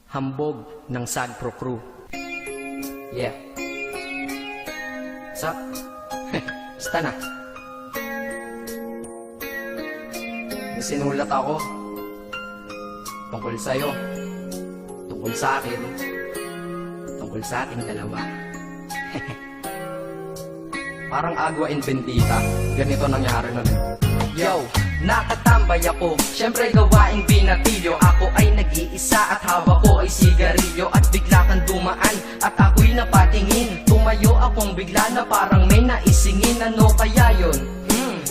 Hambog ng Sagpro Crew. Yeah. What's up? Basta na. May sinulat ako tungkol sa'yo, tungkol sa akin, tungkol sa ating dalawa. Parang Agua and Bendita. Ganito nangyari nun. Yo, nakatambay ako, syempre gawaing binatilyo. Ako ay nag-iisa at hawak ko ay sigarilyo. At bigla kang dumaan at ako'y napatingin. Tumayo akong bigla na parang may naisingin. Ano kaya yun?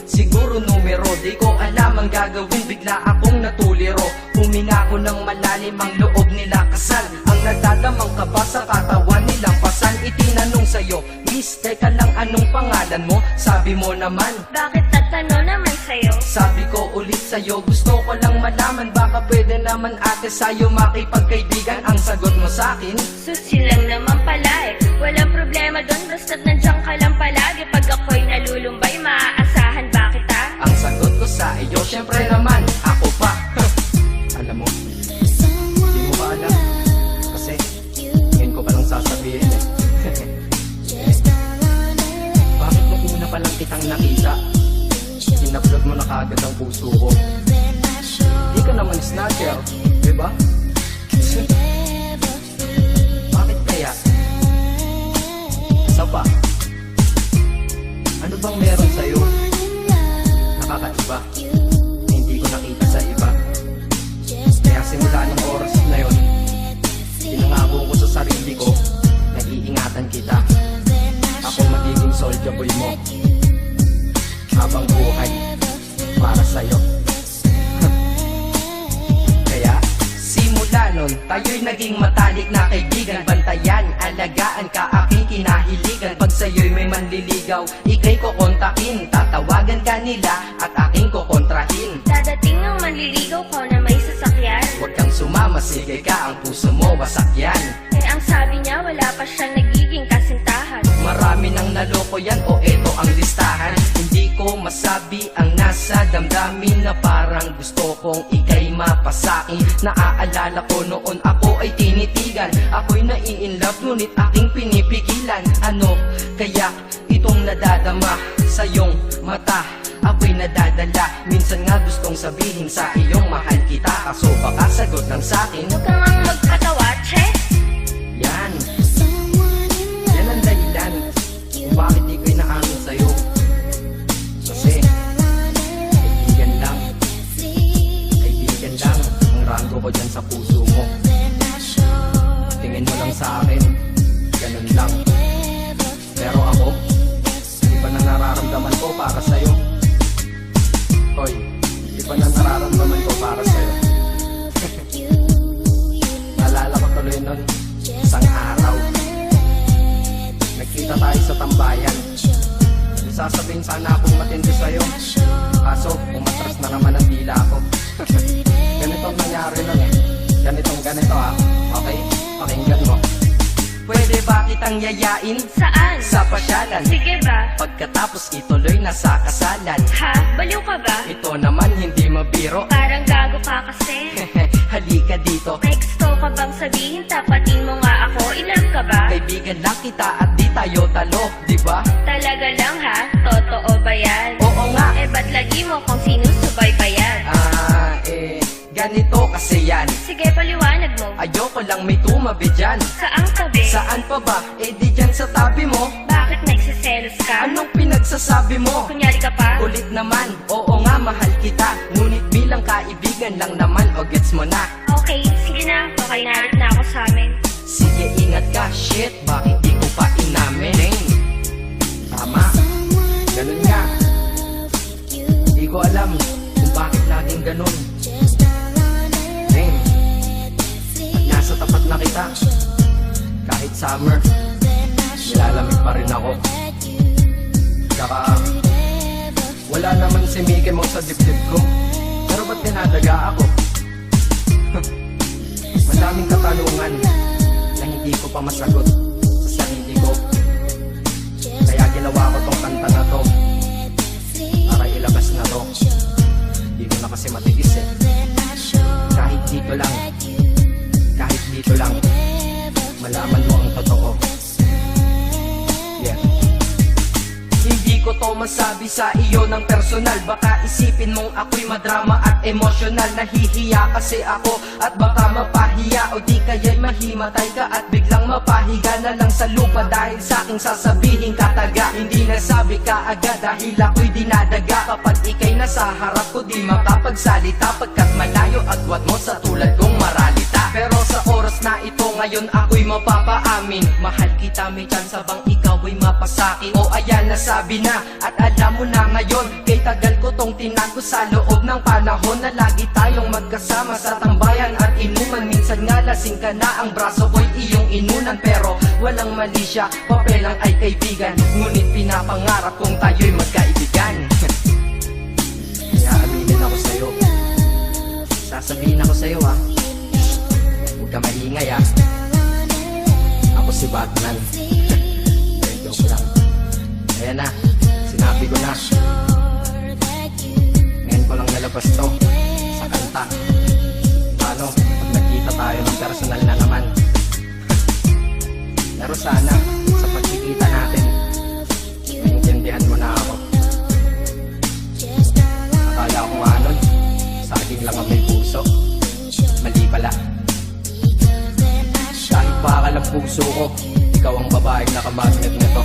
Siguro numero, di ko alam ang gagawin. Bigla akong natuliro. Huminga ko ng malalim, ang loob nila kasal. Ang nagdadamang kaba sa katawan nilang pasan. Itinanong sa'yo, Miss, teka lang, anong pangalan mo? Sabi mo naman, bakit tatanong naman sa'yo? sabi ko ulit sa'yo, gusto ko lang malaman. Baka pwede naman ate sa'yo makipagkaibigan. Ang sagot mo sa'kin, Susi lang naman pala eh. Walang problema doon, basta't nandiyan ka lang palagi. Pag ako'y nalulumbay, maaasahan ba kita? ang sagot ko sa iyo, syempre naman, ako pa. Alam mo, hindi mo ba alam? Kasi, ngayon ko palang sasabihin eh. Bakit nung una pa lang kitang nakita, inablog mo na kaagad ang puso ko? Di ka naman snatcher, diba? Bakit kaya? Isa pa, ano bang meron sa'yo? Nakakaiba, hindi ko nakita sa iba. Kaya simula ng oras na yun, pinangako ko sa sarili ko na iingatan kita. Ako magiging soldier boy mo habang buhay para sa'yo. Kaya simula nun, tayo'y naging matalik na kaibigan. Bantayan, alagaan ka, aking kinahiligan. Pag sa'yo'y may manliligaw, ika'y kukontakin. Tatawagan ka nila at aking kukontrahin. Dadating ng manliligaw ko na may sasakyan. Huwag kang sumama, sige ka, ang puso mo wasak yan. Eh ang sabi niya, wala pa siyang nagiging kasintahan. Marami nang naloko yan, o eto ang listahan. Hindi ko masabi ang nasa damdamin, na parang gusto kong ika'y mapasakin. Naaalala ko noon ako ay tinitigan, ako'y nai-inlove ngunit aking pinipigilan. Ano kaya itong nadadama sa iyong mata? Ako'y nadadala, minsan nga gustong sabihin sa iyong mahal kita. Kaso baka sagot lang sa'kin, Huwag kang ang magpatawa, che. yan ang dahilan kung bakit di ko inaamin sa'yo. Kasi kaibigan lang ang rango ko dyan sa puso mo. Tingin mo lang sa akin, ganun lang. Pero ako, iba na nararamdaman ko para sa'yo. Hoy, iba na nararamdaman ko para sa'yo. Naalala ko tuloy nun, isang araw nagkita tayo sa tambayan. Sasabihin sana akong matindi sa'yo, kaso umatras na naman ang dila ko. Ganitong nangyari nun eh. Ganito ha. Okay? Pakinggan mo. Pwede ba kitang yayain Saan? sa pasyalan? Sige ba? Pagkatapos ituloy na sa kasalan. Ha? Baliw ka ba? Ito naman hindi mabiro. Parang gago ka kasi. Halika dito. May gusto ka bang sabihin? Tapatin mo nga ako. Inlove ka ba? Kaibigan lang kita at di tayo talo, di ba? Talaga lang ha? Totoo ba yan? Oo nga. Eh ba't lagi mo kung sinusubaybayan? Ganito kasi yan. Sige, paliwanag mo. Ayoko lang may tumabi dyan. Saang tabi? Saan pa ba? Eh di dyan sa tabi mo. Bakit nagsiselos ka? Anong pinagsasabi mo? Kunyari ka pa? Ulit naman, oo nga mahal kita. Ngunit bilang kaibigan lang naman, o gets mo na. Okay, sige na. Okay, narit na ako sa amin. Sige ingat ka, shit, bakit di ko pa inamin? Tama, ganun nga. Di ko alam kung bakit laging ganun. Nasa tapat na kita, kahit summer, nilalamig pa rin ako. Saka wala naman si Mickey Mouse sa dibdib ko, pero ba't dinadaga ako? Madaming katanungan na hindi ko pa masagot sa sarili ko. Kaya ginawa ko tong kanta na to para ilabas na to. Hindi ko na kasi matiis eh. Kahit dito lang, kahit dito lang malaman mo ang totoo. Yeah. Hindi ko to masabi sa iyo ng personal. Baka isipin mong ako'y madrama at emosyonal. Nahihiya kasi ako at baka mapahiya, o di kaya'y mahimatay ka at biglang mapahiga na lang sa lupa dahil sa aking sasabihin kataga. Hindi nasabi ka agad dahil ako'y dinadaga. Kapag ika'y nasa harap ko di makapagsalita, pagkat malayo agwat mo sa tulad kong maralita. Pero sa oras na ito ngayon ako'y mapapaamin, mahal kita, may tsansa bang ikaw ay mapasakin? O ayan, nasabi na at alam mo na ngayon. Kay tagal ko tong tinago sa loob ng panahon na lagi tayong magkasama sa tambayan at inuman. Minsan nga lasing ka na, ang braso ko'y iyong inunan. Pero walang mali siya, papel lang ay kaibigan. Ngunit pinapangarap kong tayo'y magkaibigan. Kaya aminin ako sa'yo, sasabihin ako sa'yo ha, huwag ka maingay ha. Ako si Batman. Joke lang. Ayan na, sinabi ko na. Ngayon ko lang nalabas to sa kanta. Paano pag nagkita tayo ng personal na naman? Pero sana sa pagkikita natin maintindihan mo na ako. Akala ko nga nun saging lang ang may puso, mali pala. Kahit bakal ang puso ko, ikaw ang babaeng nakamagnet nito.